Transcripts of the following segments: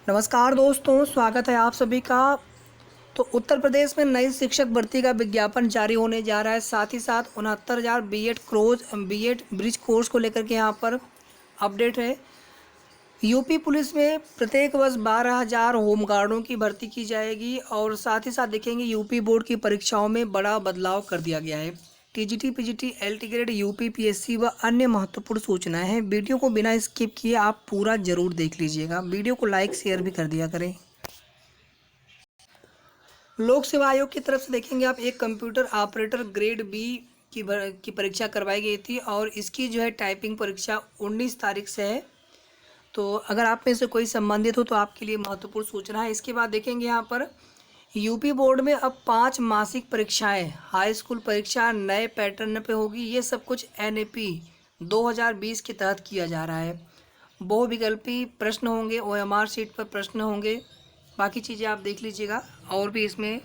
नमस्कार दोस्तों, स्वागत है आप सभी का। तो उत्तर प्रदेश में नई शिक्षक भर्ती का विज्ञापन जारी होने जा रहा है। साथ ही साथ 69,000 बीएड ब्रिज कोर्स को लेकर के यहाँ पर अपडेट है। यूपी पुलिस में प्रत्येक वर्ष 12,000 होमगार्डों की भर्ती की जाएगी और साथ ही साथ देखेंगे यूपी बोर्ड की परीक्षाओं में बड़ा बदलाव कर दिया गया है। TGT, PGT, LT grade, UP PSC व अन्य महत्वपूर्ण सूचनाएं हैं। वीडियो को बिना स्किप किए आप पूरा जरूर देख लीजिएगा। वीडियो को लाइक शेयर भी कर दिया करें। लोक सेवा आयोग की तरफ से देखेंगे आप एक कंप्यूटर ऑपरेटर ग्रेड बी की परीक्षा करवाई गई थी और इसकी जो है टाइपिंग परीक्षा 19 तारीख से है। तो अगर आप में से कोई संबंधित हो तो आपके लिए महत्वपूर्ण सूचना है। इसके बाद देखेंगे यहाँ पर यूपी बोर्ड में अब 5 मासिक परीक्षाएं, हाई स्कूल परीक्षा नए पैटर्न पे होगी। ये सब कुछ एनएपी 2020 के तहत किया जा रहा है। बहुविकल्पी प्रश्न होंगे, ओएमआर शीट पर प्रश्न होंगे, बाकी चीज़ें आप देख लीजिएगा। और भी इसमें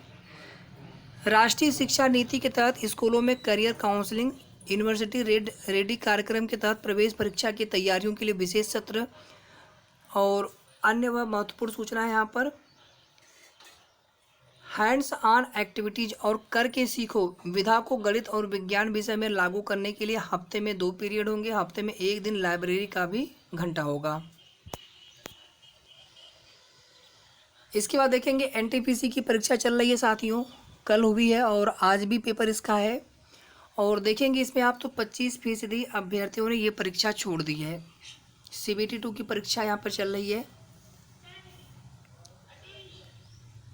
राष्ट्रीय शिक्षा नीति के तहत स्कूलों में करियर काउंसलिंग, यूनिवर्सिटी रेडी कार्यक्रम के तहत प्रवेश परीक्षा की तैयारियों के लिए विशेष सत्र और अन्य वह महत्वपूर्ण सूचना है। यहाँ पर हैंड्स ऑन एक्टिविटीज और करके सीखो विधा को गणित और विज्ञान विषय में लागू करने के लिए हफ्ते में 2 पीरियड होंगे। हफ्ते में 1 दिन लाइब्रेरी का भी घंटा होगा। इसके बाद देखेंगे एनटीपीसी की परीक्षा चल रही है साथियों, कल हुई है और आज भी पेपर इसका है। और देखेंगे इसमें आप तो 25% अभ्यर्थियों ने ये परीक्षा छोड़ दी है। सीबीटी 2 की परीक्षा यहाँ पर चल रही है।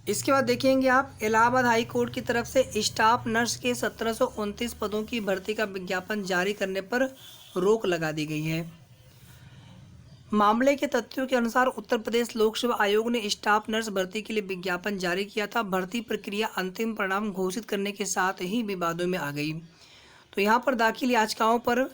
इसके बाद देखेंगे आप इलाहाबाद हाई कोर्ट की तरफ से स्टाफ नर्स के 1729 पदों की भर्ती का विज्ञापन जारी करने पर रोक लगा दी गई है। मामले के तथ्यों के अनुसार उत्तर प्रदेश लोक सेवा आयोग ने स्टाफ नर्स भर्ती के लिए विज्ञापन जारी किया था। भर्ती प्रक्रिया अंतिम परिणाम घोषित करने के साथ ही विवादों में आ गई। तो यहाँ पर दाखिल याचिकाओं पर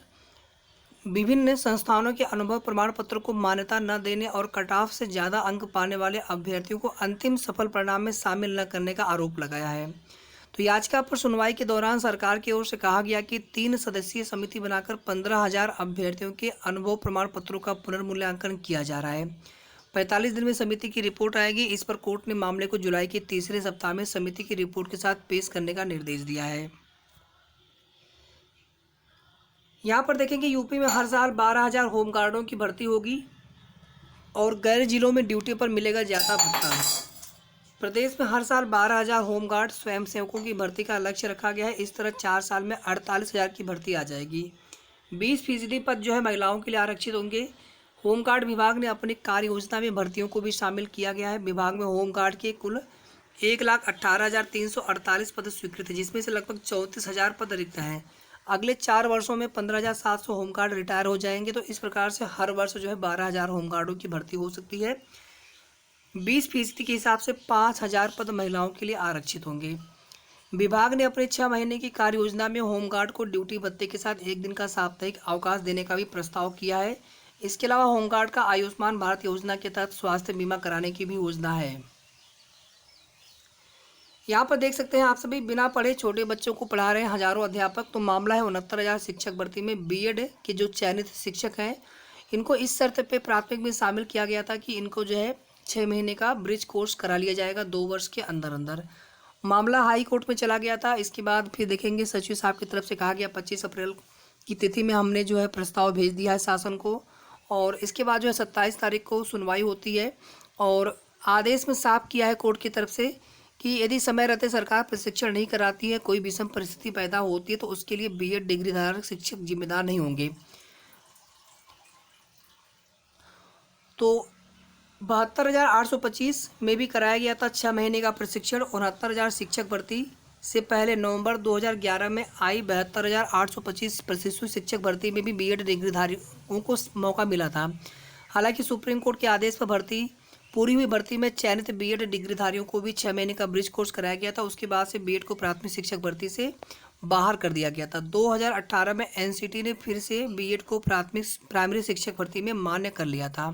विभिन्न संस्थानों के अनुभव प्रमाण पत्र को मान्यता न देने और कट ऑफ से ज़्यादा अंक पाने वाले अभ्यर्थियों को अंतिम सफल परिणाम में शामिल न करने का आरोप लगाया है। तो याचिका पर सुनवाई के दौरान सरकार की ओर से कहा गया कि 3 सदस्यीय समिति बनाकर 15,000 अभ्यर्थियों के अनुभव प्रमाण पत्रों का पुनर्मूल्यांकन किया जा रहा है। 45 दिन में समिति की रिपोर्ट आएगी। इस पर कोर्ट ने मामले को जुलाई के तीसरे सप्ताह में समिति की रिपोर्ट के साथ पेश करने का निर्देश दिया है। यहाँ पर देखेंगे यूपी में हर साल 12,000 होमगार्डों की भर्ती होगी और गैर जिलों में ड्यूटी पर मिलेगा ज़्यादा भुगतान। प्रदेश में हर साल 12,000 होमगार्ड स्वयंसेवकों की भर्ती का लक्ष्य रखा गया है। इस तरह 4 साल में 48,000 की भर्ती आ जाएगी। 20% पद जो है महिलाओं के लिए आरक्षित होंगे। होमगार्ड विभाग ने अपनी कार्य योजना में भर्तियों को भी शामिल किया गया है। विभाग में होमगार्ड के कुल 1,18,348 पद स्वीकृत है, जिसमें से लगभग 34,000 पद रिक्त हैं। अगले 4 वर्षों में 15,700 होमगार्ड रिटायर हो जाएंगे। तो इस प्रकार से हर वर्ष जो है 12,000 होमगार्डों की भर्ती हो सकती है। 20% के हिसाब से 5,000 पद महिलाओं के लिए आरक्षित होंगे। विभाग ने अपने 6 महीने की कार्य योजना में होमगार्ड को ड्यूटी भत्ते के साथ 1 दिन का साप्ताहिक अवकाश देने का भी प्रस्ताव किया है। इसके अलावा होमगार्ड का आयुष्मान भारत योजना के तहत स्वास्थ्य बीमा कराने की भी योजना है। यहाँ पर देख सकते हैं आप सभी, बिना पढ़े छोटे बच्चों को पढ़ा रहे हैं हजारों अध्यापक। तो मामला है 69,000 शिक्षक भर्ती में बीएड के जो चयनित शिक्षक हैं, इनको इस शर्त पे प्राथमिक में शामिल किया गया था कि इनको जो है 6 महीने का ब्रिज कोर्स करा लिया जाएगा 2 वर्ष के अंदर अंदर। मामला हाई कोर्ट में चला गया था। इसके बाद फिर देखेंगे सचिव साहब की तरफ से कहा गया 25 अप्रैल की तिथि में हमने जो है प्रस्ताव भेज दिया है शासन को और इसके बाद जो है 27 तारीख को सुनवाई होती है। और आदेश में साफ किया है कोर्ट की तरफ से कि यदि समय रहते सरकार प्रशिक्षण नहीं कराती है, कोई विषम परिस्थिति पैदा होती है, तो उसके लिए बीएड डिग्री धारक शिक्षक जिम्मेदार नहीं होंगे। तो 72,825 में भी कराया गया था 6 महीने का प्रशिक्षण। 69,000 शिक्षक भर्ती से पहले नवंबर 2011 में आई 72,825 प्रशिक्षु शिक्षक भर्ती में भी बीएड डिग्रीधारियों को मौका मिला था। हालांकि सुप्रीम कोर्ट के आदेश पर पूरी हुई भर्ती में चयनित बीएड डिग्रीधारियों को भी 6 महीने का ब्रिज कोर्स कराया गया था। उसके बाद से बीएड को प्राथमिक शिक्षक भर्ती से बाहर कर दिया गया था। 2018 में एनसीटी ने फिर से बीएड को प्राइमरी शिक्षक भर्ती में मान्य कर लिया था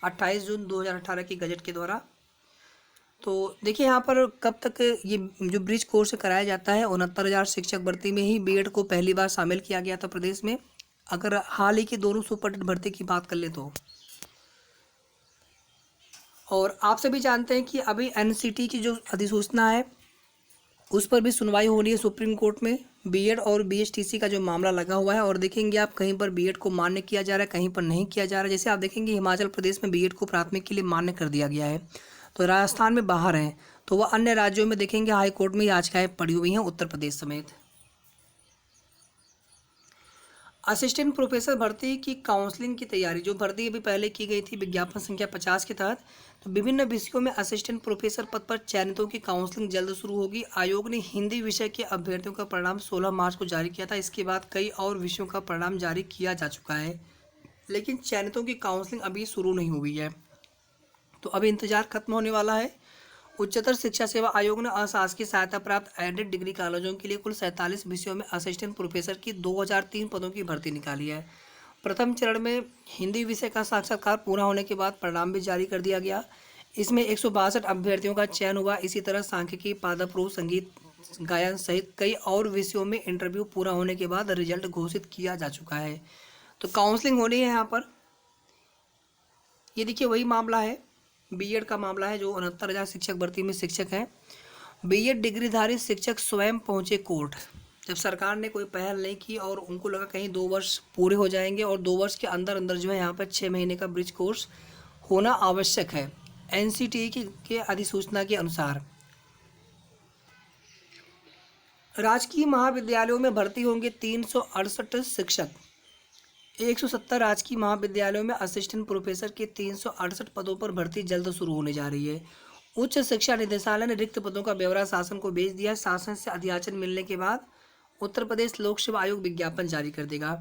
28 जून 2018 की गजट के द्वारा। तो देखिए यहाँ पर कब तक ये जो ब्रिज कोर्स कराया जाता है, 69,000 शिक्षक भर्ती में ही बीएड को पहली बार शामिल किया गया था प्रदेश में। अगर हाल ही की दोनों सुपरटेंडेंट भर्ती की बात कर ले तो और आप सभी जानते हैं कि अभी एनसीटी की जो अधिसूचना है उस पर भी सुनवाई हो रही है सुप्रीम कोर्ट में। बीएड और बीएचटीसी का जो मामला लगा हुआ है, और देखेंगे आप कहीं पर बीएड को मान्य किया जा रहा है, कहीं पर नहीं किया जा रहा है। जैसे आप देखेंगे हिमाचल प्रदेश में बीएड को प्राथमिक के लिए मान्य कर दिया गया है, तो राजस्थान में बाहर है, तो वह अन्य राज्यों में देखेंगे हाई कोर्ट में याचिकाएं पड़ी हुई हैं, उत्तर प्रदेश समेत। असिस्टेंट प्रोफेसर भर्ती की काउंसलिंग की तैयारी, जो भर्ती अभी पहले की गई थी विज्ञापन संख्या 50 के तहत, तो विभिन्न विषयों में असिस्टेंट प्रोफेसर पद पर चयनितों की काउंसलिंग जल्द शुरू होगी। आयोग ने हिंदी विषय के अभ्यर्थियों का परिणाम 16 मार्च को जारी किया था। इसके बाद कई और विषयों का परिणाम जारी किया जा चुका है, लेकिन चयनितों की काउंसलिंग अभी शुरू नहीं हुई है, तो अभी इंतजार खत्म होने वाला है। उच्चतर शिक्षा सेवा आयोग ने अशासकीय सहायता प्राप्त एडेड डिग्री कॉलेजों के लिए कुल 47 विषयों में असिस्टेंट प्रोफेसर की 2003 पदों की भर्ती निकाली है। प्रथम चरण में हिंदी विषय का साक्षात्कार पूरा होने के बाद परिणाम भी जारी कर दिया गया। इसमें 162 अभ्यर्थियों का चयन हुआ। इसी तरह सांख्यिकी, पादप, संगीत, गायन सहित कई और विषयों में इंटरव्यू पूरा होने के बाद रिजल्ट घोषित किया जा चुका है। तो काउंसलिंग हो रही है यहाँ पर। ये देखिए वही मामला है, बीएड का मामला है, जो 69,000 शिक्षक भर्ती में शिक्षक हैं। बीएड डिग्रीधारी शिक्षक स्वयं पहुंचे कोर्ट। जब सरकार ने कोई पहल नहीं की और उनको लगा कहीं 2 वर्ष पूरे हो जाएंगे और 2 वर्ष के अंदर अंदर जो है यहाँ पर 6 महीने का ब्रिज कोर्स होना आवश्यक है एनसीटी के अधिसूचना के अनुसार। राजकीय महाविद्यालयों में भर्ती होंगे 368 शिक्षक। 170 राजकीय महाविद्यालयों में असिस्टेंट प्रोफेसर के 368 पदों पर भर्ती जल्द शुरू होने जा रही है। उच्च शिक्षा निदेशालय ने रिक्त पदों का ब्यौरा शासन को भेज दिया। शासन से अधियाचन मिलने के बाद उत्तर प्रदेश लोक सेवा आयोग विज्ञापन जारी कर देगा,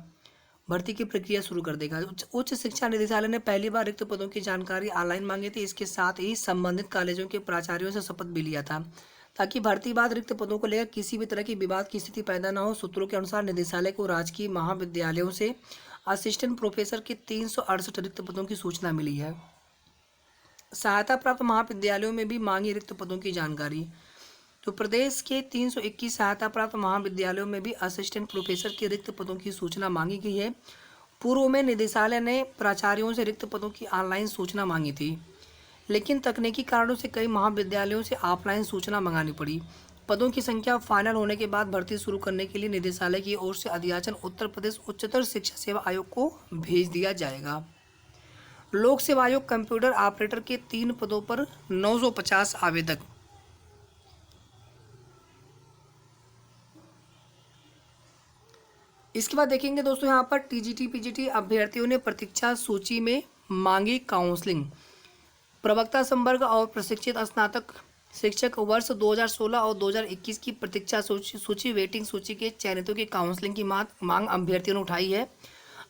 भर्ती की प्रक्रिया शुरू कर देगा। उच्च शिक्षा निदेशालय ने पहली बार रिक्त पदों की जानकारी ऑनलाइन मांगी थी। इसके साथ ही संबंधित कॉलेजों के प्राचार्यों से शपथ भी लिया था, ताकि भर्ती बाद रिक्त पदों को लेकर किसी भी तरह की विवाद की स्थिति पैदा न हो। सूत्रों के अनुसार निदेशालय को राजकीय महाविद्यालयों से असिस्टेंट प्रोफेसर के 368 रिक्त पदों की सूचना मिली है। सहायता प्राप्त महाविद्यालयों में भी मांगी रिक्त पदों की जानकारी। तो प्रदेश के 321 सहायता प्राप्त महाविद्यालयों में भी असिस्टेंट प्रोफेसर के रिक्त पदों की सूचना मांगी गई है। पूर्व में निदेशालय ने प्राचार्यों से रिक्त पदों की ऑनलाइन सूचना मांगी थी, लेकिन तकनीकी कारणों से कई महाविद्यालयों से ऑफलाइन सूचना मंगानी पड़ी। पदों की संख्या फाइनल होने के बाद भर्ती शुरू करने के लिए निदेशालय की ओर से अधियाचन उत्तर प्रदेश उच्चतर शिक्षा सेवा आयोग को भेज दिया जाएगा। लोक सेवा आयोग कंप्यूटर ऑपरेटर के 3 पदों पर 950 आवेदक। इसके बाद देखेंगे दोस्तों यहाँ पर टीजीटी पीजीटी अभ्यर्थियों ने प्रतीक्षा सूची में मांगी काउंसलिंग। प्रवक्ता संवर्ग और प्रशिक्षित स्नातक शिक्षक वर्ष 2016 और 2021 की प्रतीक्षा सूची वेटिंग सूची के चयनितों की काउंसलिंग की मांग अभ्यर्थियों ने उठाई है।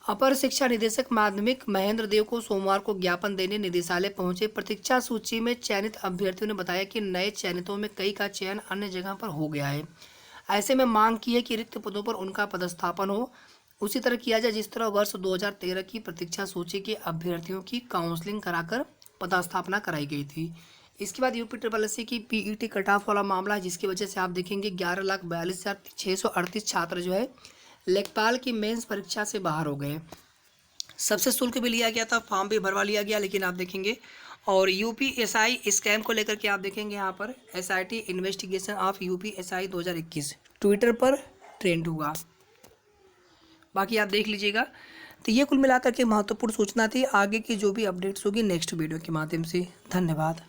अपर शिक्षा निदेशक माध्यमिक महेंद्र देव को सोमवार को ज्ञापन देने निदेशालय पहुंचे। प्रतीक्षा सूची में चयनित अभ्यर्थियों ने बताया कि नए चयनितों में कई का चयन अन्य जगह पर हो गया है। ऐसे में मांग की है कि रिक्त पदों पर उनका पदस्थापन हो, उसी तरह किया जाए जिस तरह वर्ष 2013 की प्रतीक्षा सूची के अभ्यर्थियों की काउंसलिंग कराकर पदस्थापना कराई गई थी। इसके बाद UPSSC की PET कट ऑफ वाला मामला है, जिसकी वजह से आप देखेंगे 11,42,638 छात्र जो है लेखपाल की मेंस परीक्षा से बाहर हो गए। सबसे शुल्क भी लिया गया था, फॉर्म भी भरवा लिया गया, लेकिन आप देखेंगे और UPSI स्कैम को लेकर के आप देखेंगे यहाँ पर SIT investigation of UPSI 2021 Twitter पर ट्रेंड हुआ। बाकी आप देख लीजिएगा। तो ये कुल मिलाकर के महत्वपूर्ण सूचना थी। आगे की जो भी अपडेट्स होगी नेक्स्ट वीडियो के माध्यम से। धन्यवाद।